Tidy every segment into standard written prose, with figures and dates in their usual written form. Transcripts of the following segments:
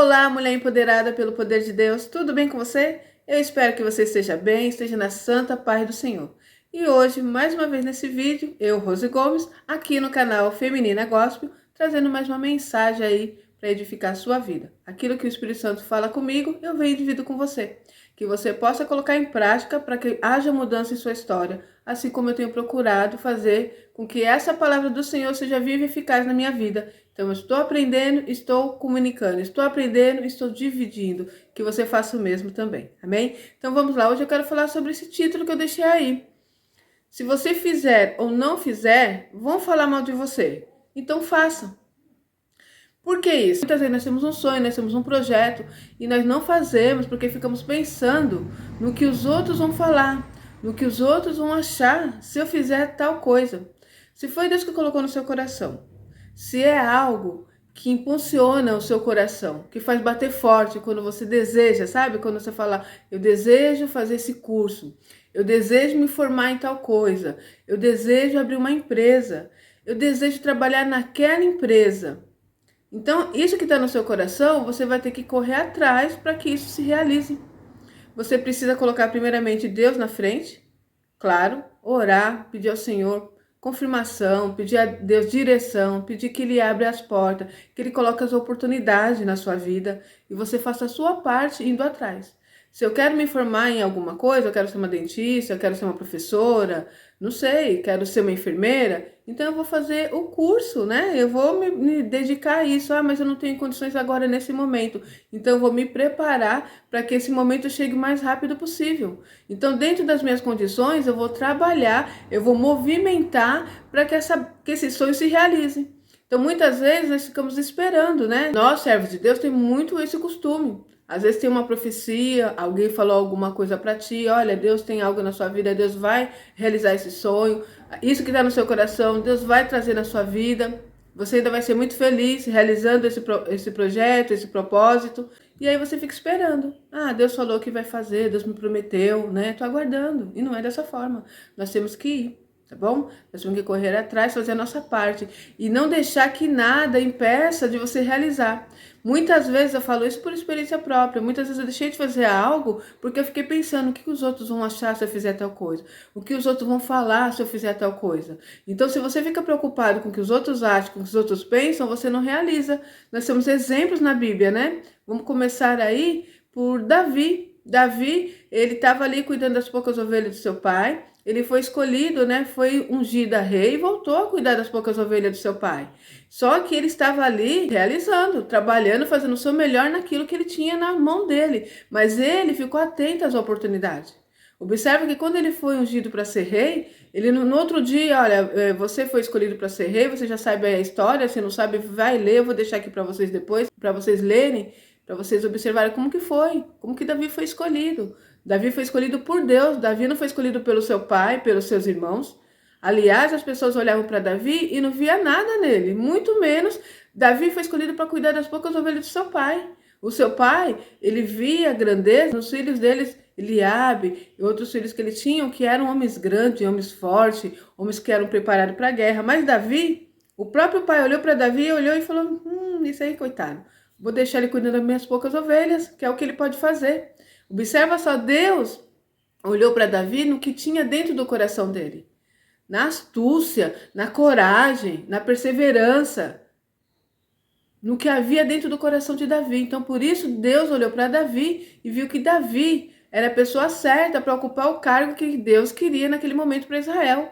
Olá, mulher empoderada pelo poder de Deus, tudo bem com você? Eu espero que você esteja bem, esteja na santa paz do Senhor. E hoje, mais uma vez nesse vídeo, eu, Rose Gomes, aqui no canal Feminina Gospel, trazendo mais uma mensagem aí para edificar a sua vida. Aquilo que o Espírito Santo fala comigo, eu venho e divido com você. Que você possa colocar em prática para que haja mudança em sua história, assim como eu tenho procurado fazer com que essa palavra do Senhor seja viva e eficaz na minha vida. Então, eu estou aprendendo, estou comunicando, estou aprendendo, estou dividindo. Que você faça o mesmo também, amém? Então, vamos lá. Hoje eu quero falar sobre esse título que eu deixei aí. Se você fizer ou não fizer, vão falar mal de você. Então, faça. Por que isso? Muitas vezes nós temos um sonho, nós temos um projeto e nós não fazemos porque ficamos pensando no que os outros vão falar, no que os outros vão achar se eu fizer tal coisa. Se foi Deus que colocou no seu coração, se é algo que impulsiona o seu coração, que faz bater forte quando você deseja, sabe? Quando você fala, eu desejo fazer esse curso, eu desejo me formar em tal coisa, eu desejo abrir uma empresa, eu desejo trabalhar naquela empresa. Então, isso que está no seu coração, você vai ter que correr atrás para que isso se realize. Você precisa colocar primeiramente Deus na frente, claro, orar, pedir ao Senhor confirmação, pedir a Deus direção, pedir que Ele abra as portas, que Ele coloque as oportunidades na sua vida e você faça a sua parte indo atrás. Se eu quero me formar em alguma coisa, eu quero ser uma dentista, eu quero ser uma professora, não sei, quero ser uma enfermeira, então eu vou fazer o curso, né? Eu vou me dedicar a isso. Ah, mas eu não tenho condições agora nesse momento. Então eu vou me preparar para que esse momento chegue o mais rápido possível. Então, dentro das minhas condições, eu vou trabalhar, eu vou movimentar para que esse sonho se realize. Então, muitas vezes nós ficamos esperando, né? Nós, servos de Deus, tem muito esse costume. Às vezes tem uma profecia, alguém falou alguma coisa para ti, olha, Deus tem algo na sua vida, Deus vai realizar esse sonho, isso que está no seu coração, Deus vai trazer na sua vida, você ainda vai ser muito feliz realizando esse projeto, esse propósito, e aí você fica esperando. Ah, Deus falou que vai fazer, Deus me prometeu, né? Tô aguardando, e não é dessa forma, nós temos que ir. Tá bom? Nós temos que correr atrás, fazer a nossa parte e não deixar que nada impeça de você realizar. Muitas vezes eu falo isso por experiência própria. Muitas vezes eu deixei de fazer algo porque eu fiquei pensando o que os outros vão achar se eu fizer tal coisa, o que os outros vão falar se eu fizer tal coisa. Então, se você fica preocupado com o que os outros acham, com o que os outros pensam, você não realiza. Nós temos exemplos na Bíblia, né? Vamos começar aí por Davi. Davi, ele estava ali cuidando das poucas ovelhas do seu pai. Ele foi escolhido, né? Foi ungido a rei e voltou a cuidar das poucas ovelhas do seu pai. Só que ele estava ali realizando, trabalhando, fazendo o seu melhor naquilo que ele tinha na mão dele. Mas ele ficou atento às oportunidades. Observa que quando ele foi ungido para ser rei, ele no outro dia, olha, você foi escolhido para ser rei, você já sabe a história, se não sabe, vai ler, eu vou deixar aqui para vocês depois, para vocês lerem, para vocês observarem como que foi, como que Davi foi escolhido. Davi foi escolhido por Deus, Davi não foi escolhido pelo seu pai, pelos seus irmãos. Aliás, as pessoas olhavam para Davi e não via nada nele, muito menos Davi foi escolhido para cuidar das poucas ovelhas do seu pai. O seu pai, ele via grandeza nos filhos deles, Eliabe e outros filhos que ele tinha, que eram homens grandes, homens fortes, homens que eram preparados para a guerra. Mas Davi, o próprio pai olhou para Davi, olhou e falou, isso aí, coitado, vou deixar ele cuidando das minhas poucas ovelhas, que é o que ele pode fazer. Observa só, Deus olhou para Davi no que tinha dentro do coração dele. Na astúcia, na coragem, na perseverança, no que havia dentro do coração de Davi. Então, por isso, Deus olhou para Davi e viu que Davi era a pessoa certa para ocupar o cargo que Deus queria naquele momento para Israel.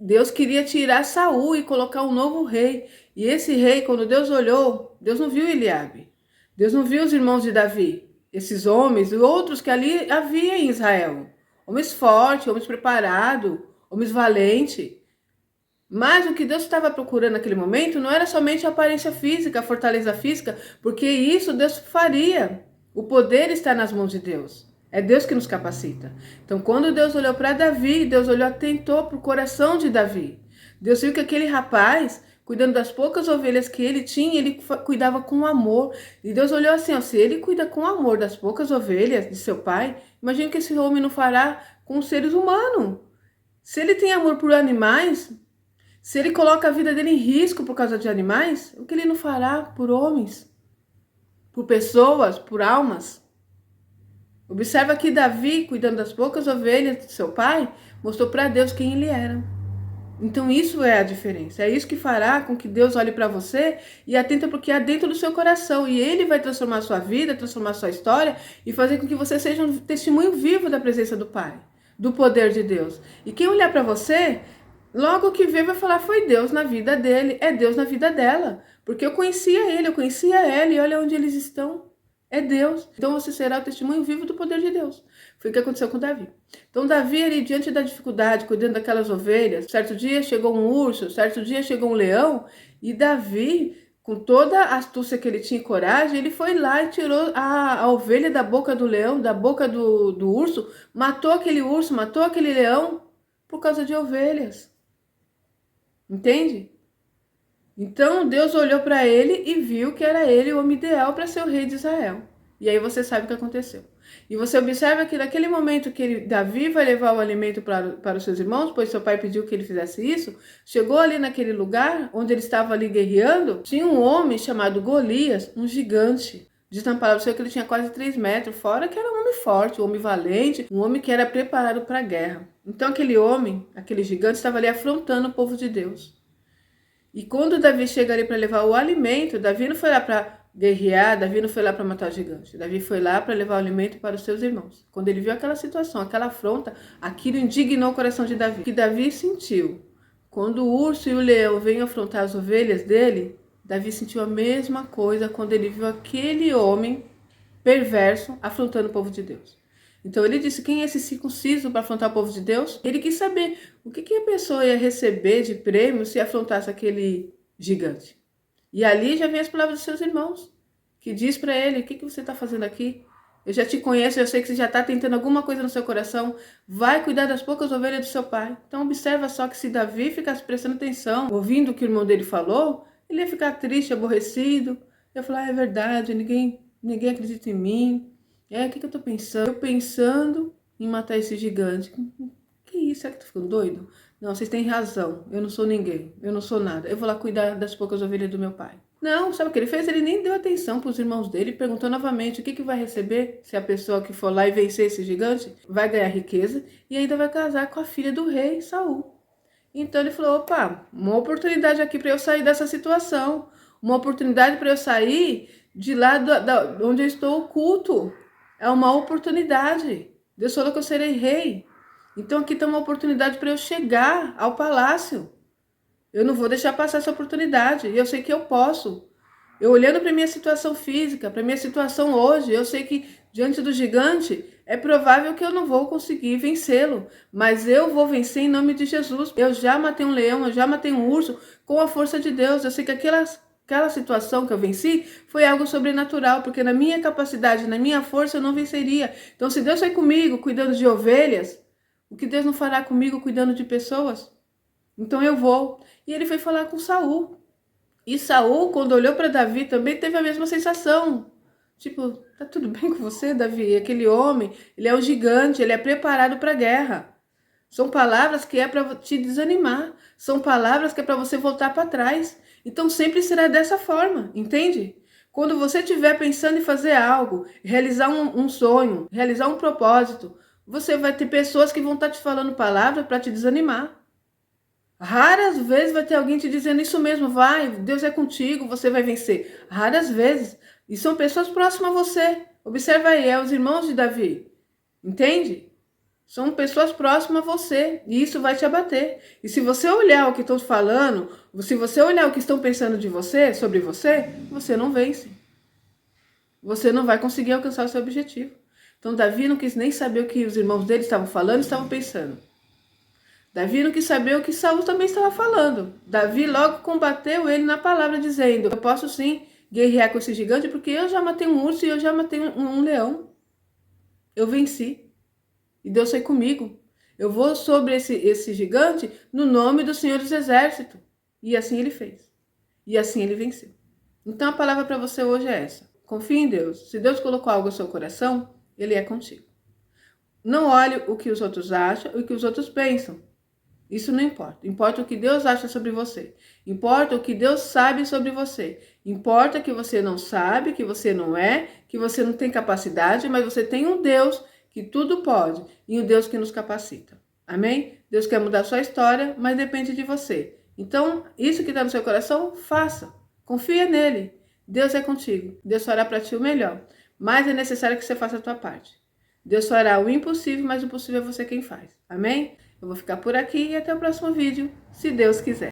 Deus queria tirar Saul e colocar um novo rei. E esse rei, quando Deus olhou, Deus não viu Eliabe. Deus não viu os irmãos de Davi. Esses homens e outros que ali havia em Israel. Homens fortes, homens preparados, homens valentes. Mas o que Deus estava procurando naquele momento não era somente a aparência física, a fortaleza física, porque isso Deus faria. O poder está nas mãos de Deus. É Deus que nos capacita. Então, quando Deus olhou para Davi, Deus olhou, atentou para o coração de Davi. Deus viu que aquele rapaz, cuidando das poucas ovelhas que ele tinha, ele cuidava com amor. E Deus olhou assim, ó, se ele cuida com amor das poucas ovelhas de seu pai, imagina o que esse homem não fará com os seres humanos. Se ele tem amor por animais, se ele coloca a vida dele em risco por causa de animais, o que ele não fará por homens? por pessoas, por almas. Observa que Davi, cuidando das poucas ovelhas de seu pai, mostrou para Deus quem ele era. Então isso é a diferença. É isso que fará com que Deus olhe para você e atenta para o que há dentro do seu coração. E Ele vai transformar a sua vida, transformar a sua história e fazer com que você seja um testemunho vivo da presença do Pai, do poder de Deus. E quem olhar para você, logo que vê, vai falar: foi Deus na vida dele, é Deus na vida dela. Porque eu conhecia ele, eu conhecia ela, e olha onde eles estão. É Deus. Então você será o testemunho vivo do poder de Deus. Foi o que aconteceu com Davi. Então Davi, ali, diante da dificuldade, cuidando daquelas ovelhas, certo dia chegou um urso, certo dia chegou um leão, e Davi, com toda a astúcia que ele tinha e coragem, ele foi lá e tirou a ovelha da boca do leão, da boca do urso, matou aquele urso, matou aquele leão, por causa de ovelhas. Entende? Então Deus olhou para ele e viu que era ele o homem ideal para ser o rei de Israel. E aí você sabe o que aconteceu. E você observa que naquele momento que Davi vai levar o alimento para os seus irmãos, pois seu pai pediu que ele fizesse isso, chegou ali naquele lugar onde ele estava ali guerreando, tinha um homem chamado Golias, um gigante. Diz na palavra do Senhor que ele tinha quase 3 metros, fora que era um homem forte, um homem valente, um homem que era preparado para a guerra. Então aquele homem, aquele gigante, estava ali afrontando o povo de Deus. E quando Davi chega ali para levar o alimento, Davi não foi lá para guerrear, Davi não foi lá para matar o gigante. Davi foi lá para levar o alimento para os seus irmãos. Quando ele viu aquela situação, aquela afronta, aquilo indignou o coração de Davi. O que Davi sentiu? Quando o urso e o leão vêm afrontar as ovelhas dele, Davi sentiu a mesma coisa quando ele viu aquele homem perverso afrontando o povo de Deus. Então ele disse: quem é esse circunciso para afrontar o povo de Deus? Ele quis saber o que a pessoa ia receber de prêmio se afrontasse aquele gigante. E ali já vem as palavras dos seus irmãos, que diz para ele: o que você está fazendo aqui? Eu já te conheço, eu sei que você já está tentando alguma coisa no seu coração. Vai cuidar das poucas ovelhas do seu pai. Então observa só que se Davi ficasse prestando atenção, ouvindo o que o irmão dele falou, ele ia ficar triste, aborrecido. Ia falar: é verdade, ninguém acredita em mim. O que eu tô pensando? Eu pensando em matar esse gigante. Que isso? Será que eu tô ficando doido? Não, vocês têm razão. Eu não sou ninguém. Eu não sou nada. Eu vou lá cuidar das poucas ovelhas do meu pai. Não, sabe o que ele fez? Ele nem deu atenção para os irmãos dele. Perguntou novamente o que vai receber se a pessoa que for lá e vencer esse gigante vai ganhar riqueza e ainda vai casar com a filha do rei, Saul. Então ele falou: opa, uma oportunidade aqui para eu sair dessa situação. Uma oportunidade para eu sair de lá onde eu estou oculto. É uma oportunidade. Deus falou que eu serei rei. Então aqui tem uma oportunidade para eu chegar ao palácio. Eu não vou deixar passar essa oportunidade. E eu sei que eu posso. Eu olhando para minha situação física, para minha situação hoje, eu sei que diante do gigante é provável que eu não vou conseguir vencê-lo. Mas eu vou vencer em nome de Jesus. Eu já matei um leão, eu já matei um urso com a força de Deus. Eu sei que aquela situação que eu venci foi algo sobrenatural, porque na minha capacidade, na minha força, eu não venceria. Então, se Deus foi comigo cuidando de ovelhas, o que Deus não fará comigo cuidando de pessoas? Então eu vou. E ele foi falar com Saul. E Saul, quando olhou para Davi, também teve a mesma sensação. Tipo: tá tudo bem com você, Davi? Aquele homem, ele é um gigante, ele é preparado para a guerra. São palavras que é para te desanimar. São palavras que é para você voltar para trás. Então sempre será dessa forma, entende? Quando você estiver pensando em fazer algo, realizar um sonho, realizar um propósito, você vai ter pessoas que vão estar te falando palavras para te desanimar. Raras vezes vai ter alguém te dizendo: isso mesmo, vai, Deus é contigo, você vai vencer. Raras vezes. E são pessoas próximas a você. Observa aí, é os irmãos de Davi. Entende? São pessoas próximas a você. E isso vai te abater. E se você olhar o que estão falando, se você olhar o que estão pensando de você, sobre você, você não vence. Você não vai conseguir alcançar o seu objetivo. Então Davi não quis nem saber o que os irmãos dele estavam falando, estavam pensando. Davi não quis saber o que Saul também estava falando. Davi logo combateu ele na palavra, dizendo: eu posso sim guerrear com esse gigante, porque eu já matei um urso e eu já matei um leão. Eu venci. E Deus foi comigo. Eu vou sobre esse gigante no nome do Senhor dos Exércitos. E assim ele fez. E assim ele venceu. Então a palavra para você hoje é essa: confie em Deus. Se Deus colocou algo no seu coração, Ele é contigo. Não olhe o que os outros acham, o que os outros pensam. Isso não importa. Importa o que Deus acha sobre você. Importa o que Deus sabe sobre você. Importa que você não sabe, que você não é, que você não tem capacidade, mas você tem um Deus que tudo pode e um Deus que nos capacita. Amém? Deus quer mudar a sua história, mas depende de você. Então, isso que está no seu coração, faça. Confia nele. Deus é contigo. Deus fará para ti o melhor. Mas é necessário que você faça a tua parte. Deus fará o impossível, mas o possível é você quem faz. Amém? Eu vou ficar por aqui e até o próximo vídeo, se Deus quiser.